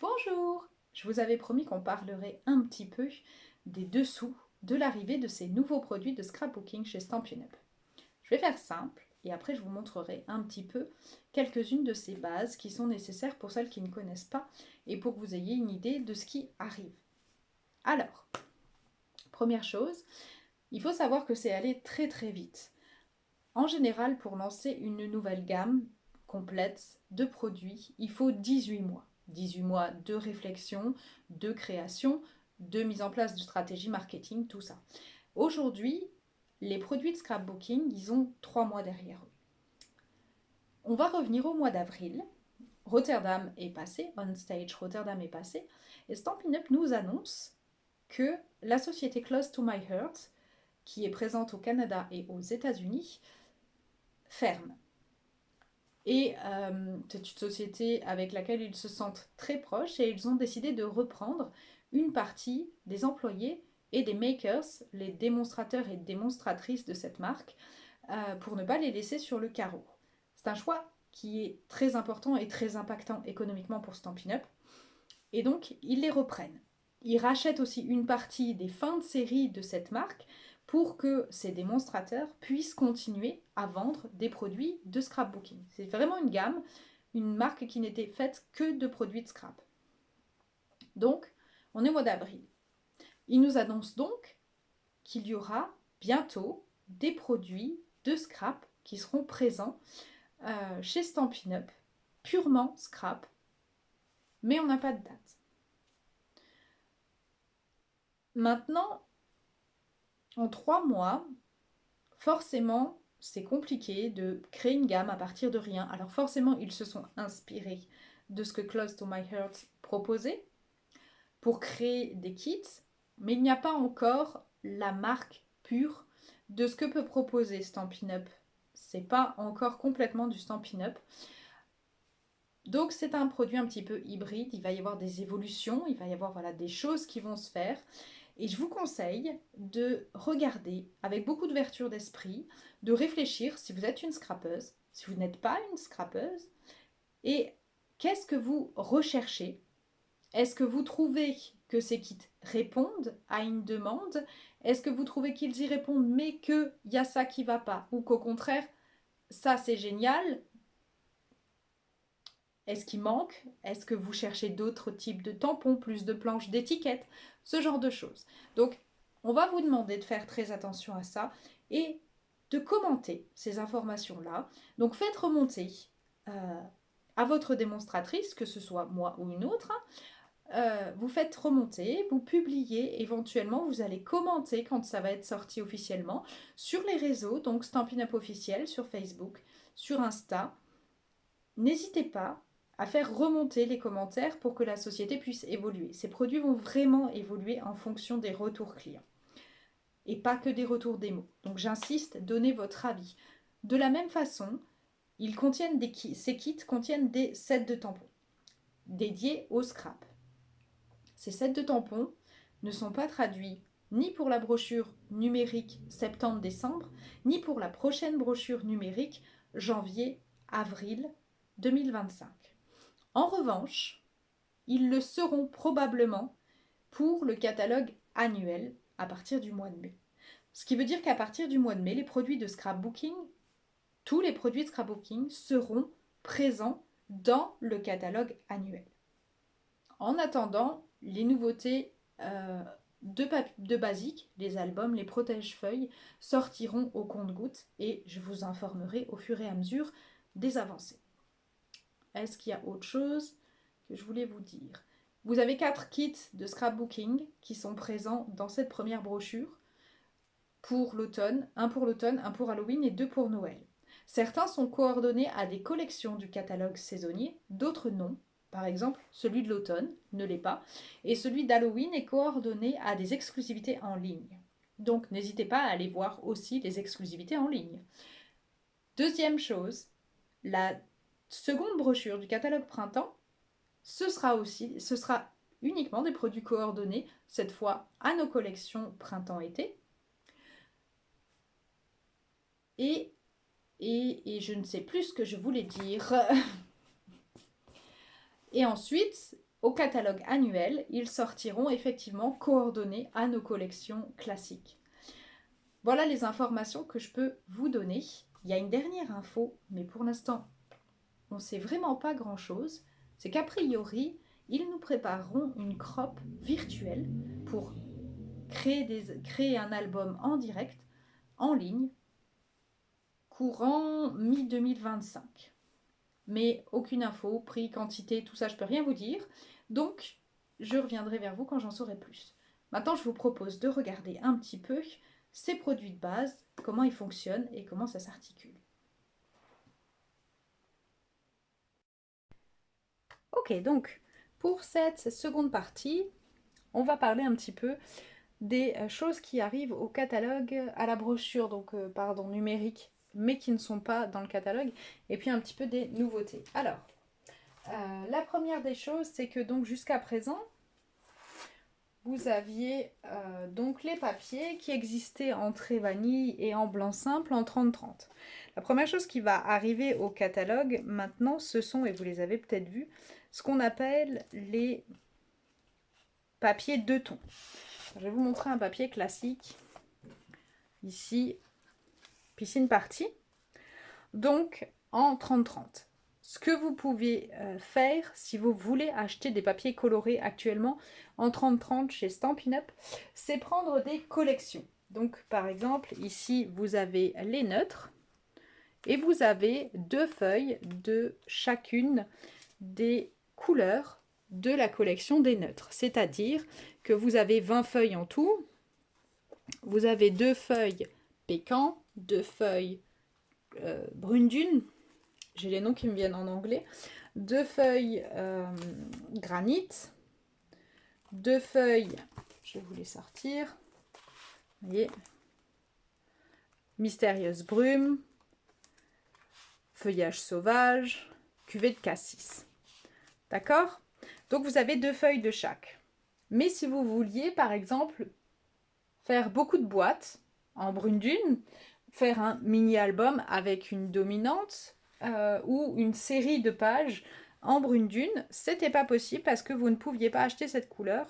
Bonjour! Je vous avais promis qu'on parlerait un petit peu des dessous de l'arrivée de ces nouveaux produits de scrapbooking chez Stampin' Up. Je vais faire simple et après je vous montrerai un petit peu quelques-unes de ces bases qui sont nécessaires pour celles qui ne connaissent pas et pour que vous ayez une idée de ce qui arrive. Alors, première chose, il faut savoir que c'est allé très très vite. En général, pour lancer une nouvelle gamme complète de produits, il faut 18 mois. 18 mois de réflexion, de création, de mise en place de stratégie marketing, tout ça. Aujourd'hui, les produits de scrapbooking, ils ont 3 mois derrière eux. On va revenir au mois d'avril. Rotterdam est passé, On Stage Rotterdam est passé, et Stampin' Up nous annonce que la société Close to My Heart, qui est présente au Canada et aux États-Unis, ferme. Et c'est une société avec laquelle ils se sentent très proches et ils ont décidé de reprendre une partie des employés et des makers, les démonstrateurs et démonstratrices de cette marque, pour ne pas les laisser sur le carreau. C'est un choix qui est très important et très impactant économiquement pour Stampin' Up. Et donc, ils les reprennent. Ils rachètent aussi une partie des fins de série de cette marque pour que ces démonstrateurs puissent continuer à vendre des produits de scrapbooking. C'est vraiment une gamme, une marque qui n'était faite que de produits de scrap. Donc, on est au mois d'avril. Ils nous annoncent donc qu'il y aura bientôt des produits de scrap qui seront présents chez Stampin' Up, purement scrap, mais on n'a pas de date. Maintenant, en 3 mois, forcément, c'est compliqué de créer une gamme à partir de rien. Alors forcément, ils se sont inspirés de ce que Close to My Heart proposait pour créer des kits, mais il n'y a pas encore la marque pure de ce que peut proposer Stampin' Up. C'est pas encore complètement du Stampin' Up. Donc c'est un produit un petit peu hybride, il va y avoir des évolutions, il va y avoir des choses qui vont se faire. Et je vous conseille de regarder avec beaucoup d'ouverture d'esprit, de réfléchir si vous êtes une scrapeuse, si vous n'êtes pas une scrapeuse, et qu'est-ce que vous recherchez. Est-ce que vous trouvez que ces kits répondent à une demande? Est-ce que vous trouvez qu'ils y répondent mais qu'il y a ça qui ne va pas? Ou qu'au contraire, ça c'est génial, est-ce qu'il manque? Est-ce que vous cherchez d'autres types de tampons, plus de planches d'étiquettes? Ce genre de choses. Donc, on va vous demander de faire très attention à ça et de commenter ces informations-là. Donc, faites remonter à votre démonstratrice, que ce soit moi ou une autre, vous faites remonter, vous publiez, éventuellement vous allez commenter quand ça va être sorti officiellement sur les réseaux, donc Stampin' Up officiel, sur Facebook, sur Insta. N'hésitez pas à faire remonter les commentaires pour que la société puisse évoluer. Ces produits vont vraiment évoluer en fonction des retours clients et pas que des retours démo. Donc j'insiste, donnez votre avis. De la même façon, ces kits contiennent des sets de tampons dédiés au scrap. Ces sets de tampons ne sont pas traduits ni pour la brochure numérique septembre-décembre, ni pour la prochaine brochure numérique janvier-avril 2025. En revanche, ils le seront probablement pour le catalogue annuel à partir du mois de mai. Ce qui veut dire qu'à partir du mois de mai, les produits de scrapbooking, tous les produits de scrapbooking seront présents dans le catalogue annuel. En attendant, les nouveautés de basique, les albums, les protège-feuilles, sortiront au compte-gouttes et je vous informerai au fur et à mesure des avancées. Est-ce qu'il y a autre chose que je voulais vous dire? Vous avez 4 kits de scrapbooking qui sont présents dans cette première brochure pour l'automne, un pour Halloween et 2 pour Noël. Certains sont coordonnés à des collections du catalogue saisonnier, d'autres non. Par exemple, celui de l'automne ne l'est pas, et celui d'Halloween est coordonné à des exclusivités en ligne. Donc n'hésitez pas à aller voir aussi les exclusivités en ligne. Deuxième chose, la seconde brochure du catalogue printemps, ce sera uniquement des produits coordonnés, cette fois à nos collections printemps-été. Et je ne sais plus ce que je voulais dire. Et ensuite, au catalogue annuel, ils sortiront effectivement coordonnés à nos collections classiques. Voilà les informations que je peux vous donner. Il y a une dernière info, mais pour l'instant, on ne sait vraiment pas grand-chose. C'est qu'a priori, ils nous prépareront une crop virtuelle pour créer un album en direct, en ligne, courant mi-2025. Mais aucune info, prix, quantité, tout ça, je ne peux rien vous dire. Donc, je reviendrai vers vous quand j'en saurai plus. Maintenant, je vous propose de regarder un petit peu ces produits de base, comment ils fonctionnent et comment ça s'articule. Ok, donc, pour cette seconde partie, on va parler un petit peu des choses qui arrivent au catalogue, à la brochure, donc pardon, numérique, mais qui ne sont pas dans le catalogue, et puis un petit peu des nouveautés. Alors, la première des choses, c'est que donc jusqu'à présent, vous aviez donc les papiers qui existaient en trait vanille et en blanc simple en 30-30. La première chose qui va arriver au catalogue maintenant, ce sont, et vous les avez peut-être vus, ce qu'on appelle les papiers 2 tons. Je vais vous montrer un papier classique. Ici, piscine partie. Donc, en 30-30. Ce que vous pouvez faire si vous voulez acheter des papiers colorés actuellement en 30-30 chez Stampin' Up, c'est prendre des collections. Donc, par exemple, ici, vous avez les neutres et vous avez 2 feuilles de chacune des couleurs de la collection des neutres. C'est-à-dire que vous avez 20 feuilles en tout. Vous avez 2 feuilles pécan, 2 feuilles brune dune, j'ai les noms qui me viennent en anglais, 2 feuilles granit, 2 feuilles, je vais vous les sortir, vous voyez, mystérieuse brume, feuillage sauvage, cuvée de cassis. D'accord? Donc vous avez 2 feuilles de chaque. Mais si vous vouliez, par exemple, faire beaucoup de boîtes en brune dune, faire un mini-album avec une dominante ou une série de pages en brune dune, c'était pas possible parce que vous ne pouviez pas acheter cette couleur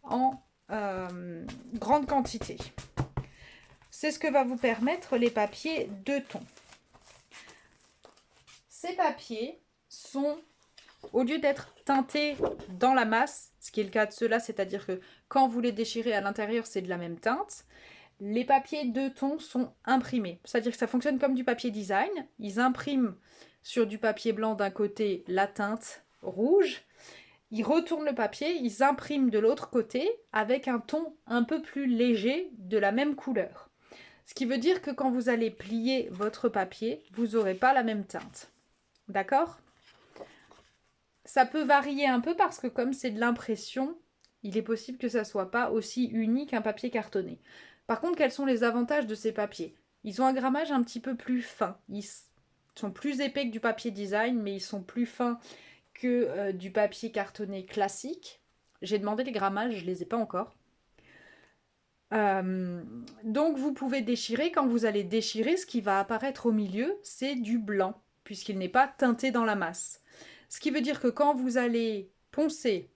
en grande quantité. C'est ce que va vous permettre les papiers 2 tons. Ces papiers sont, au lieu d'être teintés dans la masse, ce qui est le cas de ceux-là, c'est-à-dire que quand vous les déchirez à l'intérieur, c'est de la même teinte, les papiers 2 tons sont imprimés. C'est-à-dire que ça fonctionne comme du papier design. Ils impriment sur du papier blanc d'un côté la teinte rouge. Ils retournent le papier, ils impriment de l'autre côté avec un ton un peu plus léger de la même couleur. Ce qui veut dire que quand vous allez plier votre papier, vous n'aurez pas la même teinte. D'accord? Ça peut varier un peu parce que comme c'est de l'impression, il est possible que ça ne soit pas aussi uni qu'un papier cartonné. Par contre, quels sont les avantages de ces papiers? Ils ont un grammage un petit peu plus fin. Ils sont plus épais que du papier design, mais ils sont plus fins que du papier cartonné classique. J'ai demandé les grammages, je ne les ai pas encore. Donc vous pouvez déchirer. Quand vous allez déchirer, ce qui va apparaître au milieu, c'est du blanc, puisqu'il n'est pas teinté dans la masse. Ce qui veut dire que quand vous allez poncer,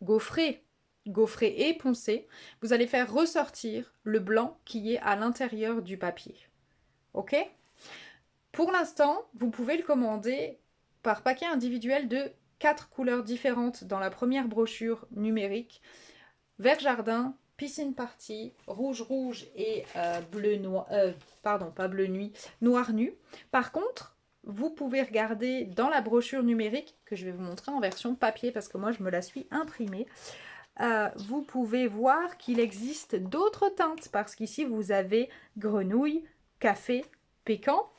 gaufrer et poncer, vous allez faire ressortir le blanc qui est à l'intérieur du papier. Ok? Pour l'instant, vous pouvez le commander par paquet individuel de 4 couleurs différentes dans la première brochure numérique. Vert jardin, piscine partie, rouge et bleu noir, pardon, pas bleu nuit, noir nu. Par contre, vous pouvez regarder dans la brochure numérique, que je vais vous montrer en version papier, parce que moi je me la suis imprimée, vous pouvez voir qu'il existe d'autres teintes, parce qu'ici vous avez grenouille, café, pécan.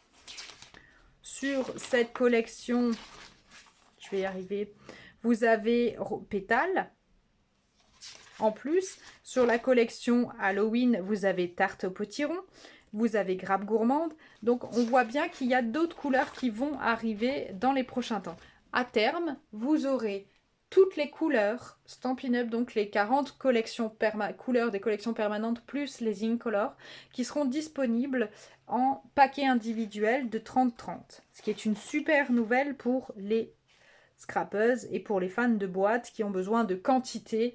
Sur cette collection, je vais y arriver, vous avez pétale. En plus, sur la collection Halloween, vous avez tarte au potiron, vous avez grappe gourmande. Donc, on voit bien qu'il y a d'autres couleurs qui vont arriver dans les prochains temps. À terme, vous aurez toutes les couleurs Stampin' Up, donc les 40 collections couleurs des collections permanentes plus les Incolor, qui seront disponibles en paquet individuel de 30-30. Ce qui est une super nouvelle pour les scrapeuse et pour les fans de boîtes qui ont besoin de quantité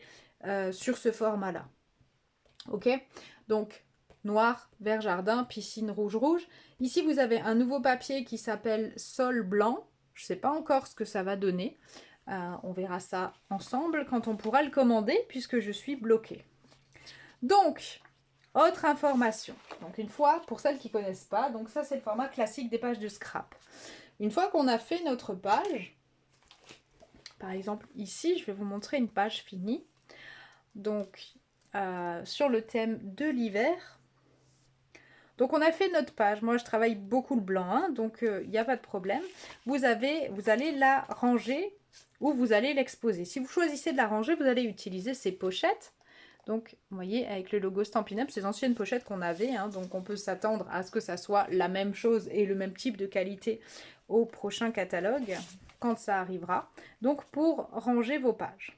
sur ce format-là. Ok? Donc, noir, vert jardin, piscine, rouge, rouge. Ici, vous avez un nouveau papier qui s'appelle Sol blanc. Je ne sais pas encore ce que ça va donner. On verra ça ensemble quand on pourra le commander puisque je suis bloquée. Donc, autre information. Donc, une fois, pour celles qui ne connaissent pas, donc ça, c'est le format classique des pages de scrap. Une fois qu'on a fait notre page, par exemple, ici, je vais vous montrer une page finie. Donc, sur le thème de l'hiver. Donc, on a fait notre page. Moi, je travaille beaucoup le blanc, hein, donc il n'y a pas de problème. Vous allez la ranger ou vous allez l'exposer. Si vous choisissez de la ranger, vous allez utiliser ces pochettes. Donc, vous voyez, avec le logo Stampin' Up, ces anciennes pochettes qu'on avait. Hein, donc, on peut s'attendre à ce que ça soit la même chose et le même type de qualité au prochain catalogue, quand ça arrivera. Donc, pour ranger vos pages.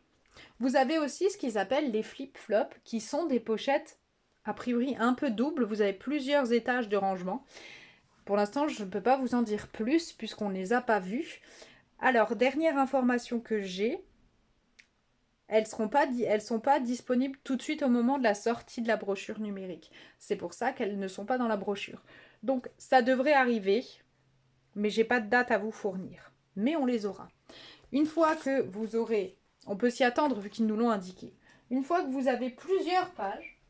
Vous avez aussi ce qu'ils appellent les flip-flops, qui sont des pochettes, a priori, un peu doubles. Vous avez plusieurs étages de rangement. Pour l'instant, je ne peux pas vous en dire plus, puisqu'on ne les a pas vus. Alors, dernière information que j'ai, elles ne sont pas disponibles tout de suite au moment de la sortie de la brochure numérique. C'est pour ça qu'elles ne sont pas dans la brochure. Donc, ça devrait arriver, mais je n'ai pas de date à vous fournir. Mais on les aura. Une fois que vous aurez, on peut s'y attendre vu qu'ils nous l'ont indiqué. Une fois que vous avez plusieurs pages,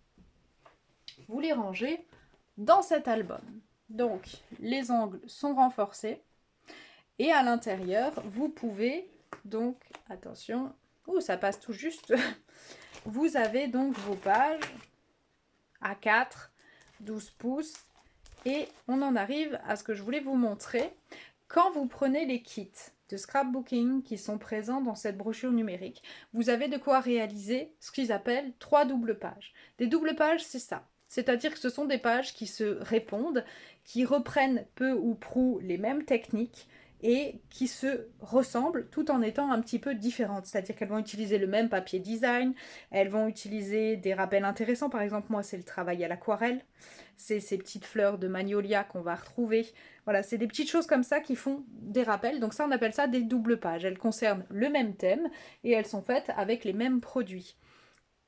vous les rangez dans cet album. Donc, les angles sont renforcés. Et à l'intérieur, vous pouvez donc, attention, ça passe tout juste. Vous avez donc vos pages A4, 12 pouces. Et on en arrive à ce que je voulais vous montrer. Quand vous prenez les kits de scrapbooking qui sont présents dans cette brochure numérique, vous avez de quoi réaliser ce qu'ils appellent 3 doubles pages. Des doubles pages, c'est ça. C'est-à-dire que ce sont des pages qui se répondent, qui reprennent peu ou prou les mêmes techniques et qui se ressemblent tout en étant un petit peu différentes. C'est-à-dire qu'elles vont utiliser le même papier design, elles vont utiliser des rappels intéressants. Par exemple, moi, c'est le travail à l'aquarelle. C'est ces petites fleurs de magnolia qu'on va retrouver. Voilà, c'est des petites choses comme ça qui font des rappels. Donc ça, on appelle ça des doubles pages. Elles concernent le même thème et elles sont faites avec les mêmes produits.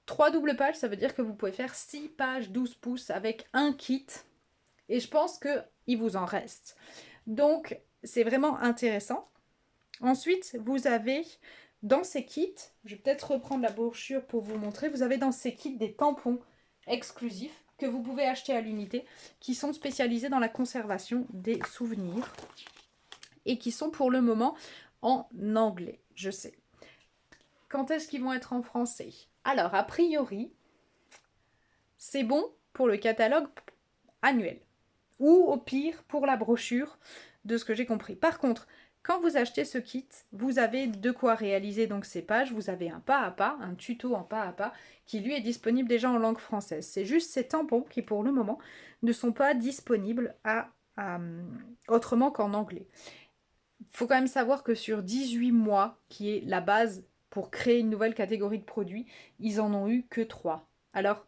3 doubles pages, ça veut dire que vous pouvez faire 6 pages 12 pouces avec un kit. Et je pense qu'il vous en reste. Donc, c'est vraiment intéressant. Ensuite, vous avez dans ces kits, je vais peut-être reprendre la brochure pour vous montrer, vous avez dans ces kits des tampons exclusifs que vous pouvez acheter à l'unité, qui sont spécialisés dans la conservation des souvenirs et qui sont pour le moment en anglais, je sais. Quand est-ce qu'ils vont être en français? Alors, a priori, c'est bon pour le catalogue annuel ou au pire pour la brochure, de ce que j'ai compris. Par contre, quand vous achetez ce kit, vous avez de quoi réaliser donc ces pages. Vous avez un pas à pas, un tuto en pas à pas, qui lui est disponible déjà en langue française. C'est juste ces tampons qui, pour le moment, ne sont pas disponibles autrement qu'en anglais. Il faut quand même savoir que sur 18 mois, qui est la base pour créer une nouvelle catégorie de produits, ils en ont eu que 3. Alors,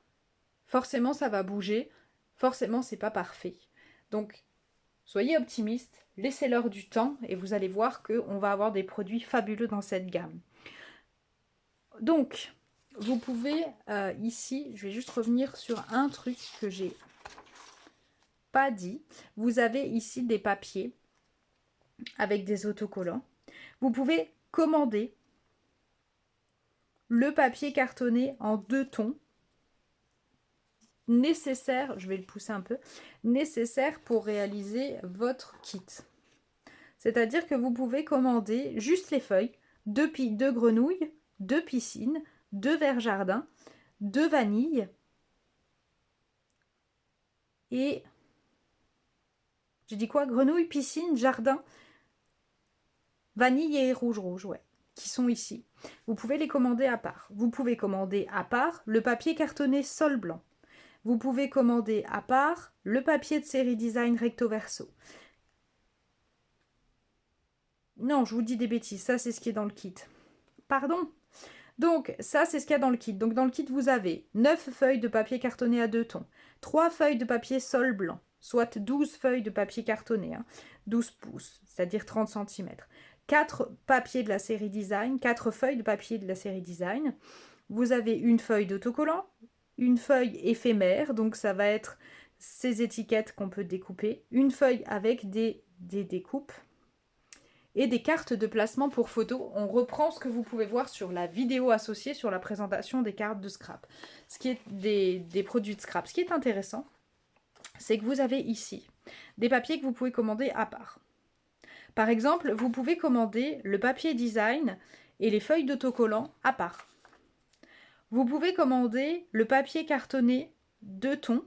forcément, ça va bouger. Forcément, c'est pas parfait. Donc, soyez optimistes, laissez-leur du temps et vous allez voir qu'on va avoir des produits fabuleux dans cette gamme. Donc, vous pouvez ici, je vais juste revenir sur un truc que j'ai pas dit. Vous avez ici des papiers avec des autocollants. Vous pouvez commander le papier cartonné en 2 tons nécessaire, je vais le pousser un peu, nécessaire pour réaliser votre kit. C'est-à-dire que vous pouvez commander juste les feuilles, 2 grenouilles, 2 piscines, 2 verts jardin, 2 vanilles et... J'ai dit quoi? Grenouille, piscine, jardin, vanille et rouge, ouais, qui sont ici. Vous pouvez les commander à part. Vous pouvez commander à part le papier cartonné sol blanc. Vous pouvez commander à part le papier de série design recto verso. Non, je vous dis des bêtises, ça c'est ce qui est dans le kit. Pardon. Donc ça c'est ce qu'il y a dans le kit. Donc dans le kit vous avez 9 feuilles de papier cartonné à 2 tons, 3 feuilles de papier sol blanc, soit 12 feuilles de papier cartonné, 12 pouces, c'est-à-dire 30 cm, 4 papiers de la série Design, 4 feuilles de papier de la série Design. Vous avez une feuille d'autocollant, une feuille éphémère, donc ça va être ces étiquettes qu'on peut découper, une feuille avec des découpes et des cartes de placement pour photos. On reprend ce que vous pouvez voir sur la vidéo associée sur la présentation des cartes de scrap, ce qui est des produits de scrap. Ce qui est intéressant, c'est que vous avez ici des papiers que vous pouvez commander à part. Par exemple, vous pouvez commander le papier design et les feuilles d'autocollant à part. Vous pouvez commander le papier cartonné 2 tons,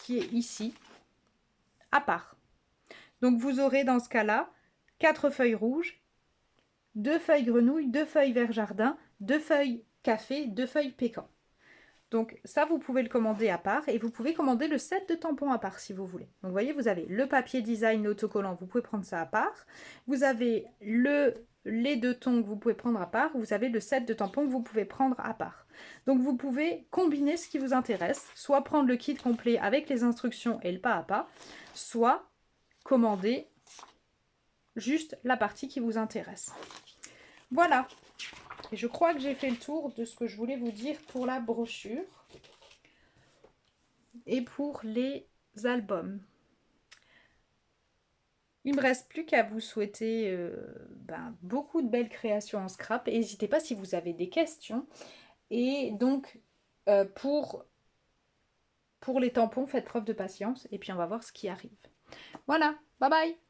qui est ici, à part. Donc vous aurez dans ce cas-là 4 feuilles rouges, 2 feuilles grenouille, 2 feuilles vert jardin, 2 feuilles café, 2 feuilles pécan. Donc ça, vous pouvez le commander à part et vous pouvez commander le set de tampons à part si vous voulez. Donc vous voyez, vous avez le papier design, l'autocollant, vous pouvez prendre ça à part. Vous avez les 2 tons que vous pouvez prendre à part. Vous avez le set de tampons que vous pouvez prendre à part. Donc vous pouvez combiner ce qui vous intéresse, soit prendre le kit complet avec les instructions et le pas à pas, soit commander juste la partie qui vous intéresse. Voilà. Et je crois que j'ai fait le tour de ce que je voulais vous dire pour la brochure et pour les albums. Il ne me reste plus qu'à vous souhaiter beaucoup de belles créations en scrap. Et n'hésitez pas si vous avez des questions. Et donc, pour les tampons, faites preuve de patience et puis on va voir ce qui arrive. Voilà, bye bye!